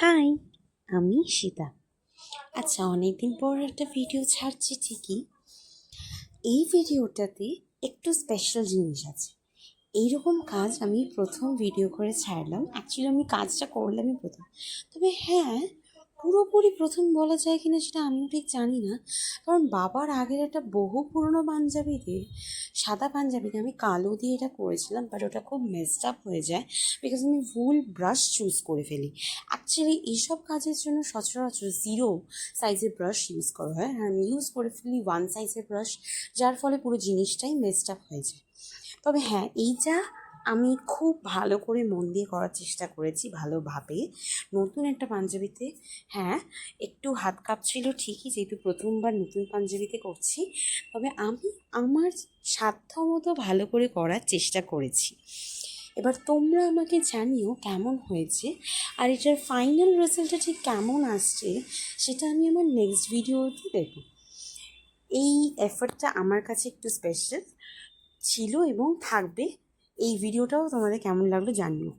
High, আমি সীতা। আচ্ছা, অনেকদিন পর একটা ভিডিও ছাড়ছি ঠিকই। এই ভিডিওটাতে একটু স্পেশাল জিনিস আছে। এইরকম কাজ আমি প্রথম ভিডিও করে ছাড়লাম। অ্যাকচুয়ালি আমি কাজটা করলামই প্রথম। তবে হ্যাঁ, পুরোপুরি প্রথম বলা যায় কিনা সেটা আমিও ঠিক জানি না। কারণ বাবার আগের একটা বহু পুরনো পাঞ্জাবিতে, সাদা পাঞ্জাবিতে আমি কালো দিয়ে এটা করেছিলাম, বাট ওটা খুব মেসড আপ হয়ে যায় বিকজ আমি ভুল ব্রাশ চুজ করে ফেলি। অ্যাকচুয়ালি এইসব কাজের জন্য সচরাচর 0 সাইজের ব্রাশ ইউজ করা হয়, আর আমি ইউজ করে ফেলি 1 সাইজের ব্রাশ, যার ফলে পুরো জিনিসটাই মেসড আপ হয়ে যায়। তবে হ্যাঁ, এইটা আমি খুব ভালো করে মন দিয়ে করার চেষ্টা করেছি, ভালোভাবে। নতুন একটা পাঞ্জাবিতে হ্যাঁ, একটু হাত কাঁপছিল ঠিকই, যেহেতু প্রথমবার নতুন পাঞ্জাবিতে করছি। তবে আমি আমার সাধ্যমতো ভালো করে করার চেষ্টা করেছি। এবার তোমরা আমাকে জানিও কেমন হয়েছে, আর এটার ফাইনাল রেজাল্টটা ঠিক কেমন আসছে সেটা আমি আমার নেক্সট ভিডিওতে দেবো। এই এফর্টটা আমার কাছে একটু স্পেশাল ছিল এবং থাকবে। এই ভিডিওটাও তোমাদের কেমন লাগলো জানিও।